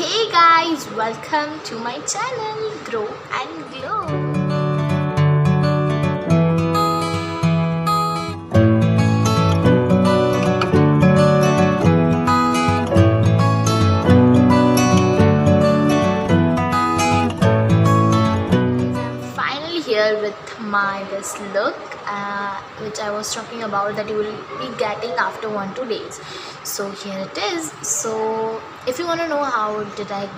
Hey guys, welcome to my channel Grow and Glow. I'm finally here with my this look, which I was talking about that you will be getting after 1-2 days. So here it is. So if you want to know how did I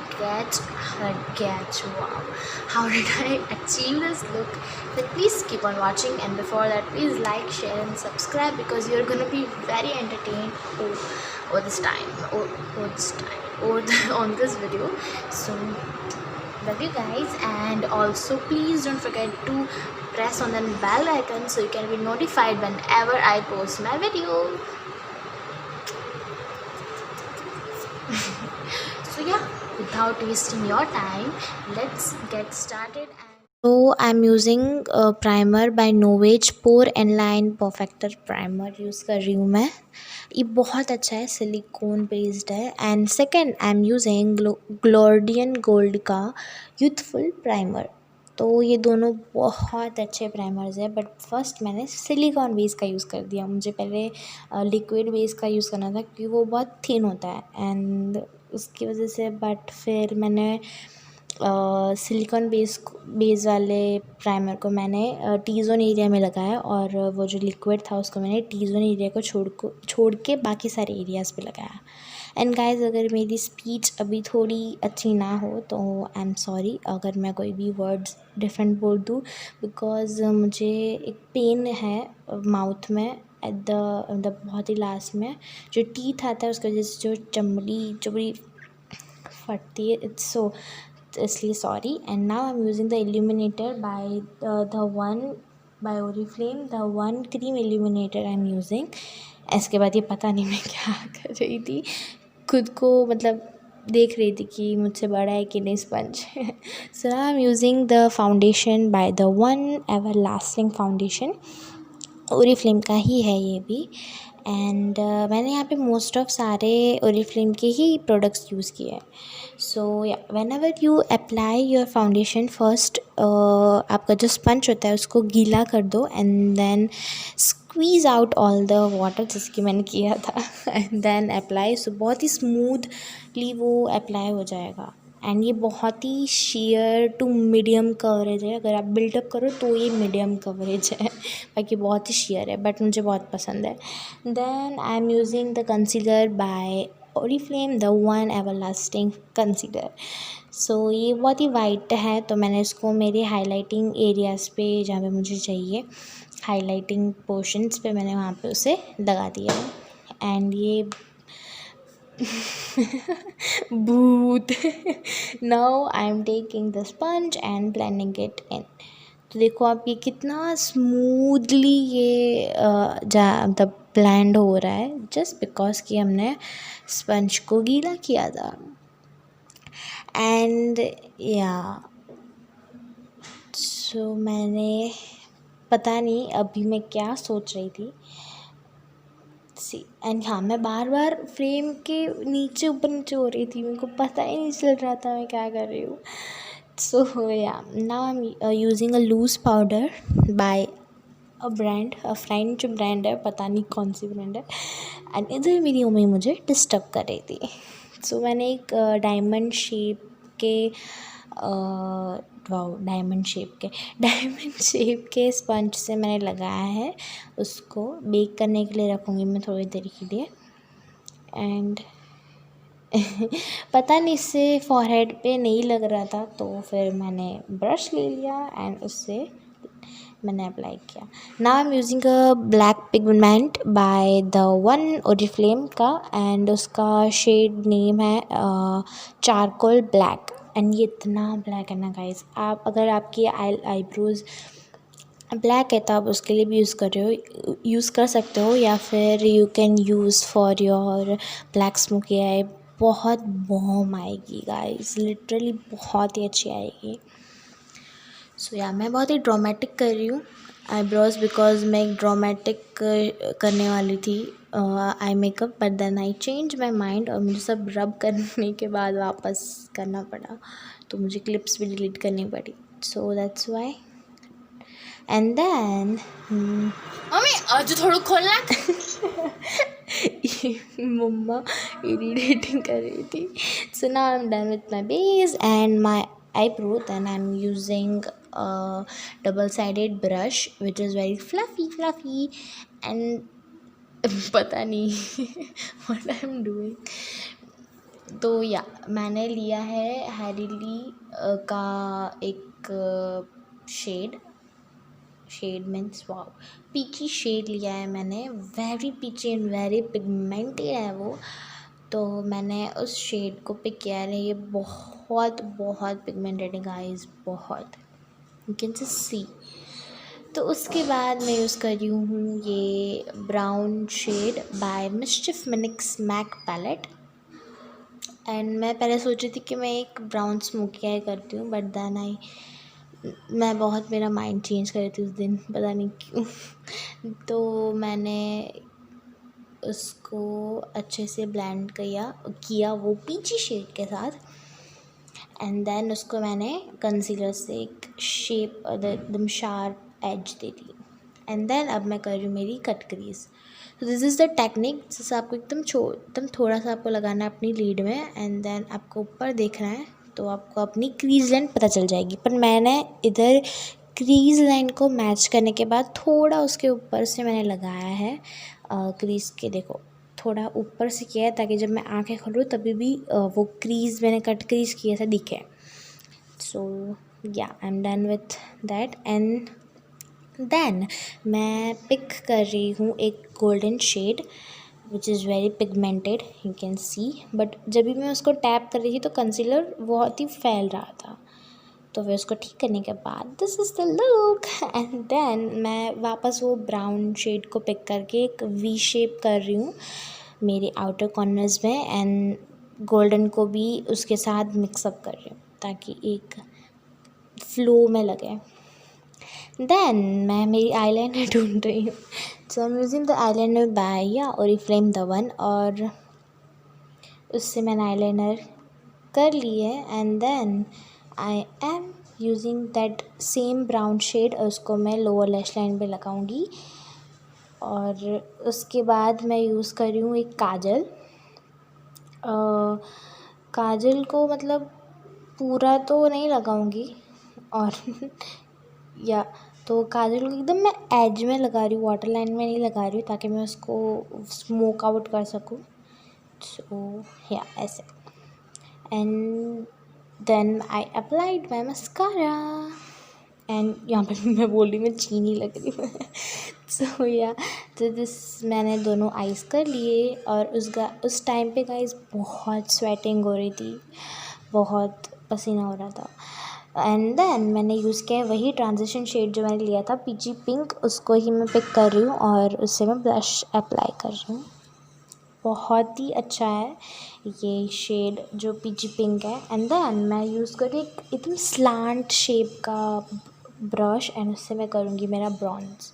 wow, how did I achieve this look, then please keep on watching. And before that, please like, share, and subscribe because you're gonna be very entertained over this time, on this video. So love you guys, and also please don't forget to press on the bell icon so you can be notified whenever I post my video. So yeah, without wasting your time, let's get started. So I'm using primer by Novage Pore and Line Perfector primer use कर रही हूँ मैं. ये बहुत अच्छा है, silicone based है. And second I am using Giordani gold का यूथफुल प्राइमर. तो ये दोनों बहुत अच्छे प्राइमर्स हैं, बट फर्स्ट मैंने सिलिकॉन बेस का यूज़ कर दिया. मुझे पहले लिक्विड बेस का यूज़ करना था क्योंकि वो बहुत थिन होता है एंड उसकी वजह से. बट फिर मैंने सिलिकॉन बेस वाले प्राइमर को मैंने टी ज़ोन एरिया में लगाया, और वो जो लिक्विड था उसको मैंने टी ज़ोन एरिया को छोड़ के बाकी सारे एरियाज़ पे लगाया. एंड गाइस, अगर मेरी स्पीच अभी थोड़ी अच्छी ना हो तो आई एम सॉरी अगर मैं कोई भी वर्ड्स डिफरेंट बोल दूँ, बिकॉज़ मुझे एक पेन है माउथ में एट द बहुत ही लास्ट में जो टीथ आता है उसकी वजह से जो चमड़ी फटती है. इट्स सो इसलिए sorry. And now I am using the illuminator by Oriflame, the one cream illuminator I am using. इसके बाद ये पता नहीं मैं क्या कर रही थी, खुद को मतलब देख रही थी कि मुझसे बड़ा है कि नहीं sponge. So now I am using the foundation by the one ever lasting foundation. Oriflame का ही है ये भी. एंड मैंने यहाँ पे मोस्ट ऑफ सारे ओरीफ्लेम के ही प्रोडक्ट्स यूज़ किए हैं. So yeah whenever you apply your foundation, first आपका जो स्पंज होता है उसको गीला कर दो and then squeeze out all the water, जैसे कि मैंने किया था. And then apply. सो बहुत ही स्मूथली वो अप्लाई हो जाएगा. एंड ये बहुत ही शेयर टू मीडियम कवरेज है. अगर आप बिल्डअप करो तो ये मीडियम कवरेज है, बाकी बहुत ही शेयर है, बट मुझे बहुत पसंद है. Then I am using the concealer by Oriflame, the one everlasting concealer. So ये बहुत ही वाइट है, तो मैंने इसको मेरे हाईलाइटिंग एरियाज़ पे जहाँ पे मुझे चाहिए, हाईलाइटिंग पोर्शंस पे मैंने वहाँ पे उसे लगा दिया है. एंड ये भूत. Now I am taking the sponge and blending it in. तो देखो आप, ये कितना स्मूथली ये मतलब ब्लेंड हो रहा है, जस्ट बिकॉज कि हमने स्पंज को गीला किया था. एंड या सो मैंने पता नहीं अभी मैं क्या सोच रही थी. एंड हाँ, मैं बार बार फ्रेम के नीचे ऊपर हो रही थी, मेरे को पता ही नहीं चल रहा था मैं क्या कर रही हूँ. So yeah now I am using a loose powder by a friend जो ब्रांड है, पता नहीं कौन सी ब्रांड है. एंड इधर मेरी मम्मी मुझे डिस्टर्ब कर रही थी. सो मैंने एक डायमंड शेप के स्पंज से मैंने लगाया है. उसको बेक करने के लिए रखूँगी मैं थोड़ी देर के लिए. एंड पता नहीं, इससे फॉरहेड पे नहीं लग रहा था, तो फिर मैंने ब्रश ले लिया एंड उससे मैंने अप्लाई किया. Now I am using a black pigment by the one Oriflame का, एंड उसका शेड नेम है चारकोल ब्लैक. एंड ये इतना ब्लैक है ना गाइस, आप अगर आपकी आईब्रोज़ ब्लैक है तो आप उसके लिए भी यूज़ कर सकते हो, या फिर you can use for your black smoky आई. बहुत बॉम आएगी गाइस, लिटरली बहुत ही अच्छी आएगी. सो या मैं बहुत ही ड्रामेटिक कर रही हूँ आईब्रोज़, बिकॉज मैं एक ड्रामेटिक करने वाली थी eye makeup, but then I change my mind और मुझे सब रब करने के बाद वापस करना पड़ा, तो मुझे क्लिप्स भी डिलीट करनी पड़ी, so that's why. And then mummy आज थोड़ा खोलना. मम्मा इरिटेटिंग कर रही थी. So now I am done with my base and my eyebrow. Then I'm using a double-sided brush which is very fluffy and पता नहीं what I'm doing. तो या मैंने लिया है हैरिली का एक शेड मीन्स वाओ पीची शेड लिया है मैंने. Very Peechi and very pigmented है वो. तो मैंने उस शेड को पिक किया है. ये बहुत बहुत पिगमेंटेड है गाइस, बहुत. You can just see. तो उसके बाद मैं यूज़ कर रही हूँ ये brown shade by mischief Minix MAC palette. And मैं पहले सोची थी कि मैं एक ब्राउन स्मोकी आई करती हूँ, बट देन मैं बहुत मेरा माइंड चेंज कर रही थी उस दिन, पता नहीं क्यों. तो मैंने उसको अच्छे से ब्लेंड किया वो पीची शेड के साथ. एंड देन उसको मैंने कंसीलर से एक शेप एकदम शार्प एज दे दी. एंड देन अब मैं कर रही हूँ मेरी कट क्रीज. तो दिस इज़ द टेक्निक. जैसे आपको एकदम थोड़ा सा आपको लगाना है अपनी लीड में, एंड देन आपको ऊपर देखना है तो आपको अपनी क्रीज लाइन पता चल जाएगी. पर मैंने इधर क्रीज लाइन को मैच करने के बाद थोड़ा उसके ऊपर से मैंने लगाया है क्रीज के, देखो थोड़ा ऊपर से किया है ताकि जब मैं आंखें खोलूँ तभी भी वो क्रीज मैंने कट क्रीज किया ऐसा दिखे. So yeah I am done with that. And then मैं पिक कर रही हूँ एक golden shade which is very pigmented, you can see. But जब भी मैं उसको टैप कर रही थी तो कंसीलर बहुत ही फैल रहा था. तो फिर उसको ठीक करने के बाद this is the look. And then मैं वापस वो ब्राउन शेड को पिक करके एक वी शेप कर रही हूँ मेरे आउटर कॉर्नर्स में, एंड गोल्डन को भी उसके साथ मिक्सअप कर रही हूँ ताकि एक फ्लो में लगे. देन मैं मेरी आईलाइनर ढूंढ रही हूँ. So I am using the eyeliner by Oriflame the one, और उससे मैंने आईलाइनर कर ली है. And then I am using that same brown shade और उसको मैं लोअर लैश लाइन पे लगाऊंगी. और उसके बाद मैं यूज़ कर रही हूँ एक काजल. काजल को मतलब पूरा तो नहीं लगाऊंगी, और या तो काजल को एकदम मैं एज में लगा रही हूँ, वाटर लाइन में नहीं लगा रही हूँ, ताकि मैं उसको स्मोक आउट कर सकूँ. सो या ऐसे. And then I applied my mascara. And यहाँ पर मैं बोल रही मैं चीनी लग रही हूँ. सो या तो दिस मैंने दोनों आइज़ कर लिए. और उस टाइम पे गाइस बहुत स्वेटिंग हो रही थी, बहुत पसीना हो रहा था. एंड देन मैंने यूज़ किया है वही ट्रांजिशन शेड जो मैंने लिया था पीची पिंक, उसको ही मैं पिक कर रही हूँ और उससे मैं ब्लश अप्लाई कर रही हूँ. बहुत ही अच्छा है ये शेड जो पीची पिंक है. एंड देन मैं यूज़ कर रही हूँ एकदम स्लांट शेप का ब्रश, एंड उससे मैं करूँगी मेरा ब्रॉन्ज.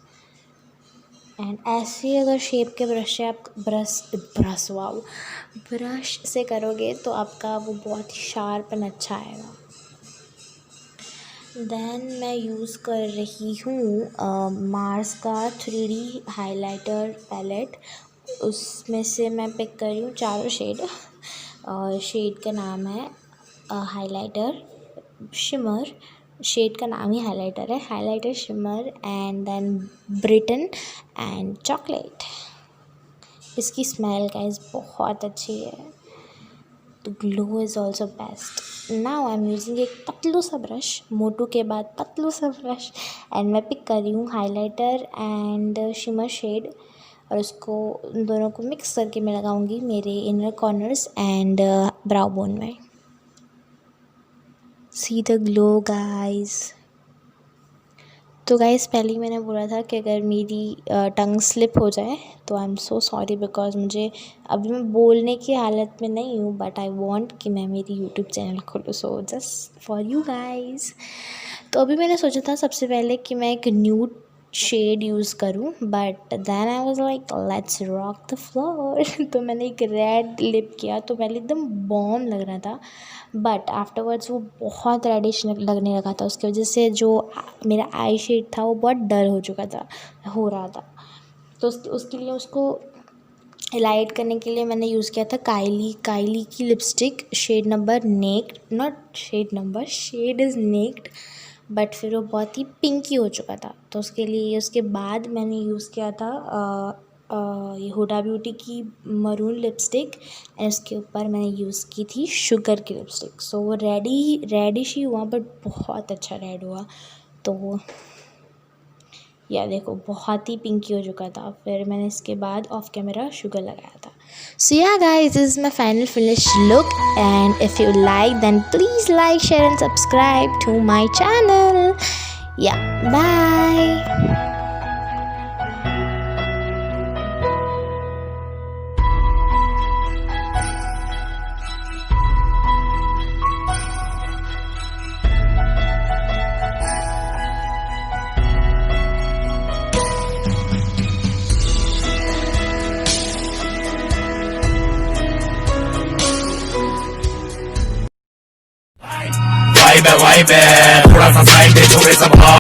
एंड ऐसे अगर शेप के ब्रश से आप ब्रश से करोगे तो आपका वो बहुत ही शार्प एंड अच्छा आएगा. देन मैं यूज़ कर रही हूँ मार्स का 3D हाइलाइटर पैलेट. उसमें से मैं पिक कर रही हूँ 4 शेड. शेड का नाम है हाइलाइटर शिमर. शेड का नाम ही हाइलाइटर है, highlighter shimmer. And then brighten and chocolate. इसकी स्मेल गाइस बहुत अच्छी है. तो glow is also best. Now I am using एक पतलू सा ब्रश, मोटू के बाद पतलू सा ब्रश. एंड मैं पिक कर रही हूँ हाइलाइटर एंड शिमर शेड, और उसको दोनों को मिक्स करके मैं लगाऊंगी मेरे inner corners and brow bone में. See the glow guys. तो गाइस पहले ही मैंने बोला था कि अगर मेरी टंग स्लिप हो जाए तो I am so sorry, because मुझे अभी मैं बोलने की हालत में नहीं हूँ, बट आई वांट कि मैं मेरी यूट्यूब चैनल खोलूँ. So just for you guys. तो अभी मैंने सोचा था सबसे पहले कि मैं एक न्यूड शेड यूज़ करूँ, but then I was like let's rock the floor तो मैंने एक रेड लिप किया। तो पहले एकदम बॉम लग रहा था, बट आफ्टरवर्ड्स वो बहुत रेडिश लगने लगा था। उसकी वजह से जो मेरा आई शेड था वो बहुत डल हो रहा था। तो उसके लिए उसको लाइट करने के लिए मैंने यूज़ किया था काइली की lipstick, shade number naked, not shade number, shade is naked, but फिर वो बहुत ही पिंकी हो चुका था। तो उसके बाद मैंने यूज़ किया था ये हुडा ब्यूटी की मरून लिपस्टिक, एंड उसके ऊपर मैंने यूज़ की थी शुगर की लिपस्टिक। सो वो रेडिश ही हुआ, बट बहुत अच्छा रेड हुआ। तो या देखो बहुत ही पिंकी हो चुका था। फिर मैंने इसके बाद ऑफ कैमरा शुगर लगाया था। So yeah guys, this is my final finish look, and if you like then please like, share and subscribe to my channel. Yeah bye. Vibe है थोड़ा सा साइड है, छोड़े सब